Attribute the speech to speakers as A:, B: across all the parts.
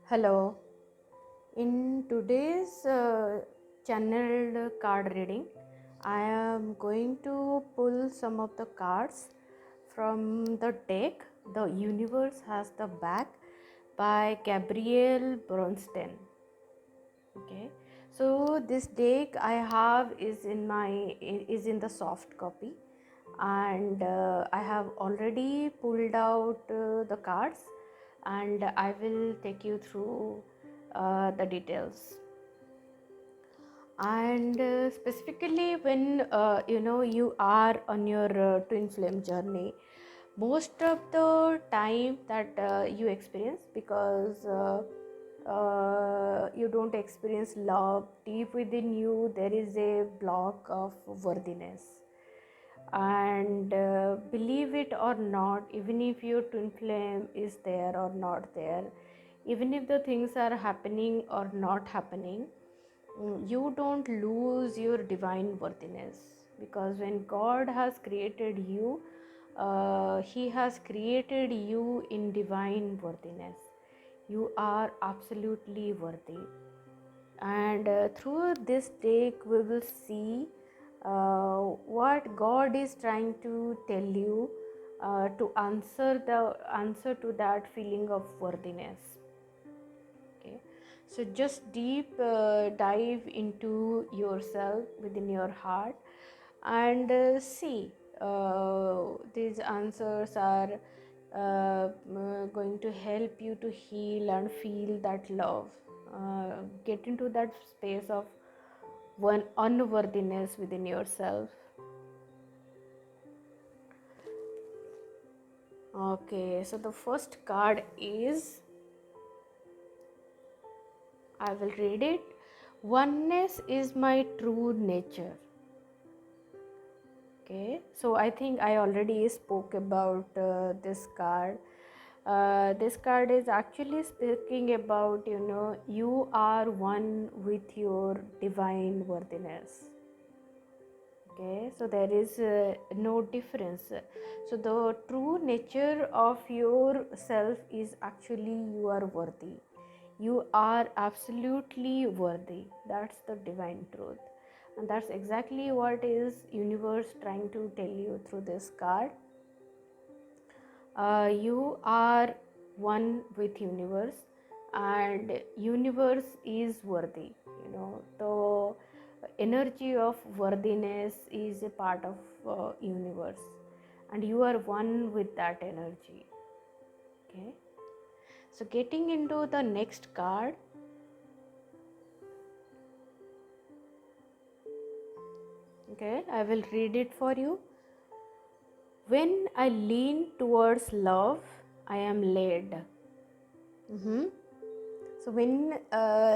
A: Hello. In today's channeled card reading, I am going to pull some of the cards from the deck The Universe Has the Back by Gabrielle Bronstein. Okay. So this deck I have is in the soft copy, and I have already pulled out the cards, and I will take you through the details. And specifically when you are on your twin flame journey, most of the time that you experience, because you don't experience love deep within you, there is a block of worthiness. And believe it or not, even if your twin flame is there or not there, even if the things are happening or not happening, you don't lose your divine worthiness. Because when God has created you, he has created you in divine worthiness. You are absolutely worthy. And through this deck we will see what God is trying to tell you, to answer to that feeling of worthiness. Okay, so just deep dive into yourself within your heart, and see these answers are going to help you to heal and feel that love, get into that space of one unworthiness within yourself. Okay, so the first card is, I will read it. Oneness is my true nature. Okay, so I think I already spoke about this card. This card is actually speaking about, you are one with your divine worthiness. Okay, so there is no difference. So the true nature of yourself is actually you are worthy. You are absolutely worthy. That's the divine truth, and that's exactly what is universe trying to tell you through this card. You are one with universe, and universe is worthy. The energy of worthiness is a part of universe, and you are one with that energy. Okay, so getting into the next card. Okay, I will read it for you. When I lean towards love, I am led. Mm-hmm. So when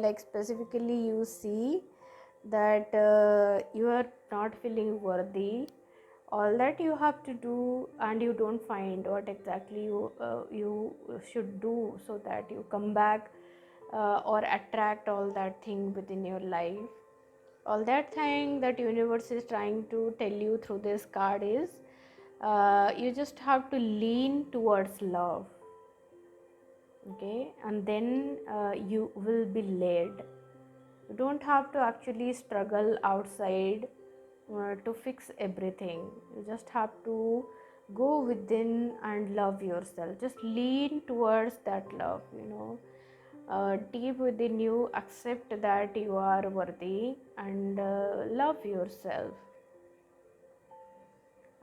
A: like specifically you see that you are not feeling worthy, all that you have to do, and you don't find what exactly you should do so that you come back or attract all that thing within your life. All that thing that universe is trying to tell you through this card is, you just have to lean towards love. Okay, and then you will be led. You don't have to actually struggle outside to fix everything. You just have to go within and love yourself. Just lean towards that love. Deep within you, accept that you are worthy, and love yourself,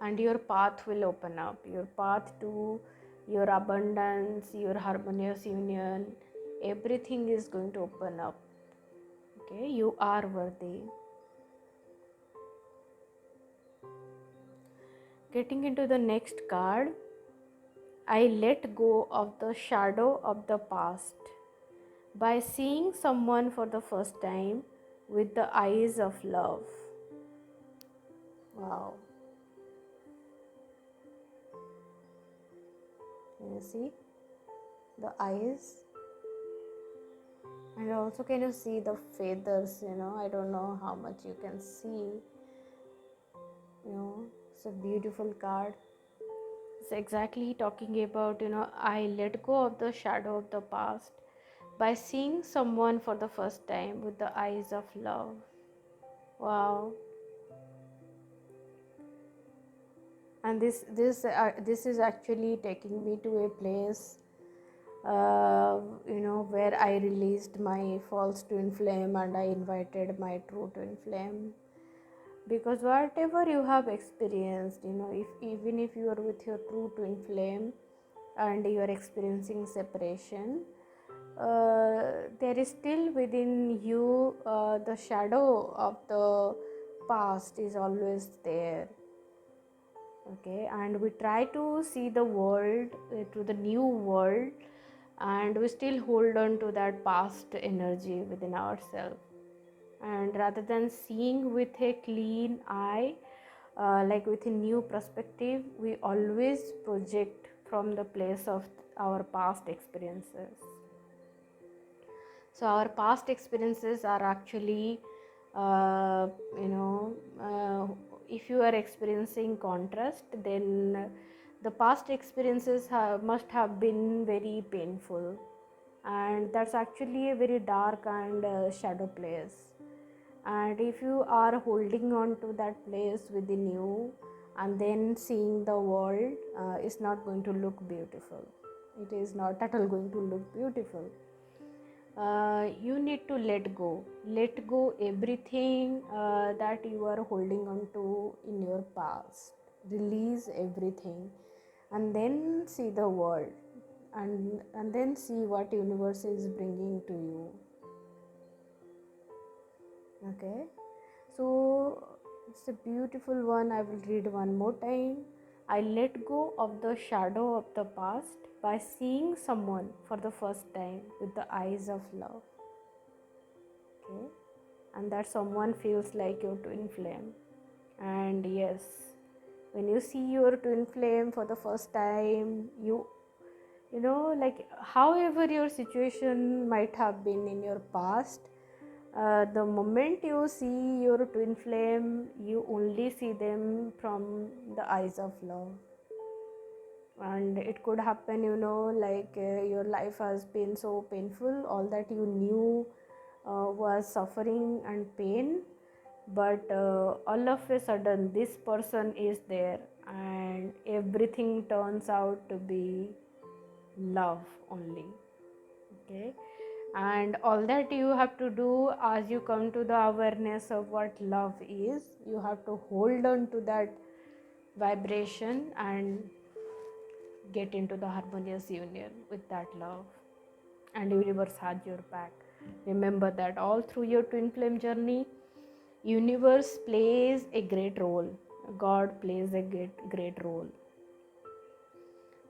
A: and your path will open up. Your path to your abundance, your harmonious union, everything is going to open up. Okay, you are worthy. Getting into the next card, I let go of the shadow of the past by seeing someone for the first time with the eyes of love. Wow. Can you see the eyes? And also, can you see the feathers? I don't know how much you can see. It's a beautiful card. It's exactly talking about, I let go of the shadow of the past by seeing someone for the first time with the eyes of love. Wow. And this is actually taking me to a place, where I released my false twin flame and I invited my true twin flame. Because whatever you have experienced, if even if you are with your true twin flame and you are experiencing separation, there is still within you, the shadow of the past is always there. Okay, and we try to see the world, to the new world, and we still hold on to that past energy within ourselves. And rather than seeing with a clean eye, like with a new perspective, we always project from the place of our past experiences. So our past experiences are actually, uh, if you are experiencing contrast, then the past experiences must have been very painful, and that's actually a very dark and shadow place. And if you are holding on to that place within you and then seeing the world, is not going to look beautiful. It is not at all going to look beautiful. You need to let go everything that you are holding on to in your past. Release everything and then see the world, and then see what universe is bringing to you. Okay, so it's a beautiful one. I will read one more time. I let go of the shadow of the past by seeing someone for the first time with the eyes of love. Okay, and that someone feels like your twin flame. And yes, when you see your twin flame for the first time, like however your situation might have been in your past, the moment you see your twin flame, you only see them from the eyes of love. And it could happen, like your life has been so painful, all that you knew was suffering and pain, but all of a sudden this person is there and everything turns out to be love only. Okay, and all that you have to do as you come to the awareness of what love is, you have to hold on to that vibration and get into the harmonious union with that love, and universe has your back. Remember that all through your twin flame journey, universe plays a great role, God plays a great role.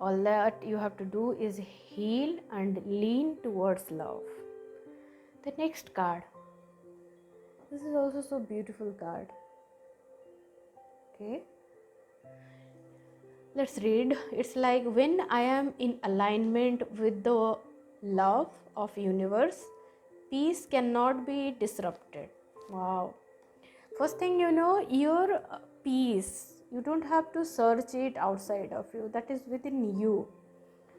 A: All that you have to do is heal and lean towards love. The next card, this is also so beautiful card. Okay, let's read. It's like, when I am in alignment with the love of universe, peace cannot be disrupted. Wow. First thing, your peace, you don't have to search it outside of you, that is within you,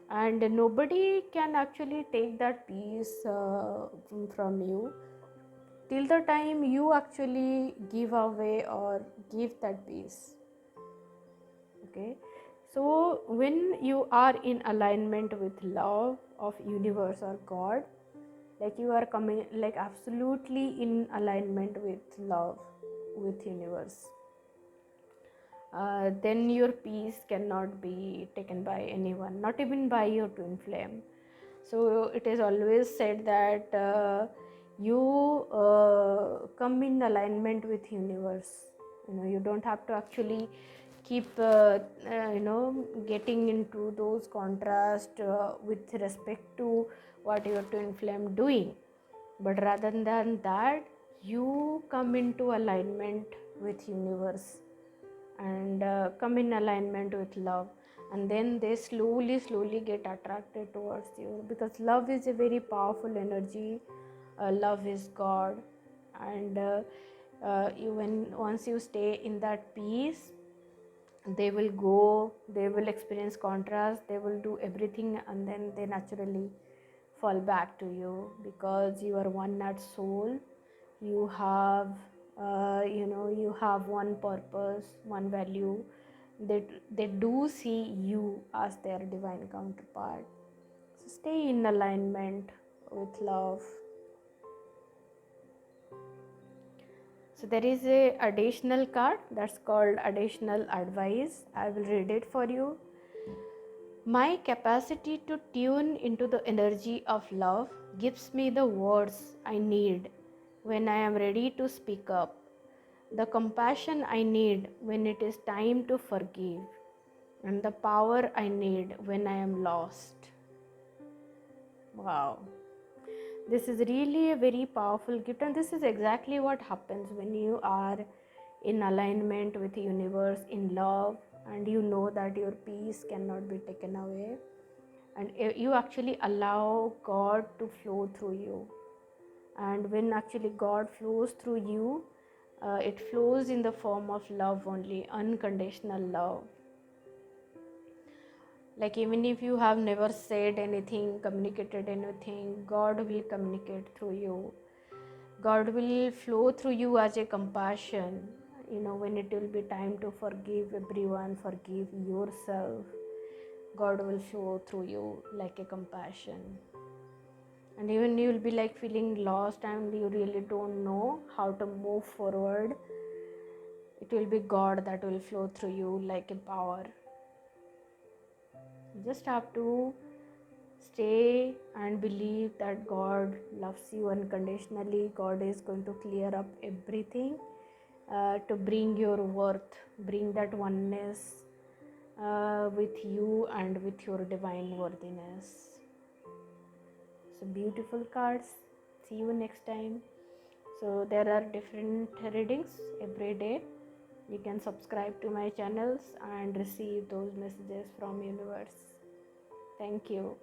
A: and nobody can actually take that peace from you till the time you actually give away or give that peace. Okay, so when you are in alignment with love of universe or God, like you are coming like absolutely in alignment with love with universe, then your peace cannot be taken by anyone, not even by your twin flame. So it is always said that you come in alignment with universe. You don't have to actually keep getting into those contrast with respect to what your twin flame doing, but rather than that, you come into alignment with universe and come in alignment with love, and then they slowly get attracted towards you, because love is a very powerful energy. Love is God, and once you stay in that peace, they will experience contrast, they will do everything, and then they naturally fall back to you, because you are one nut soul. You have you have one purpose, one value. They do see you as their divine counterpart. So stay in alignment with love. So there is a additional card that's called additional advice. I will read it for you. My capacity to tune into the energy of love gives me the words I need when I am ready to speak up, the compassion I need when it is time to forgive, and the power I need when I am lost. Wow. This is really a very powerful gift, and this is exactly what happens when you are in alignment with the universe, in love, and you know that your peace cannot be taken away, and you actually allow God to flow through you. And when actually God flows through you, it flows in the form of love only, unconditional love. Like, even if you have never said anything, communicated anything, God will communicate through you. God will flow through you as a compassion. When it will be time to forgive everyone, forgive yourself, God will flow through you like a compassion. And even you will be like feeling lost and you really don't know how to move forward, it will be God that will flow through you like a power. You just have to stay and believe that God loves you unconditionally. God is going to clear up everything to bring your worth, bring that oneness with you and with your divine worthiness. So beautiful cards. See you next time. So there are different readings every day. You can subscribe to my channels and receive those messages from universe. Thank you.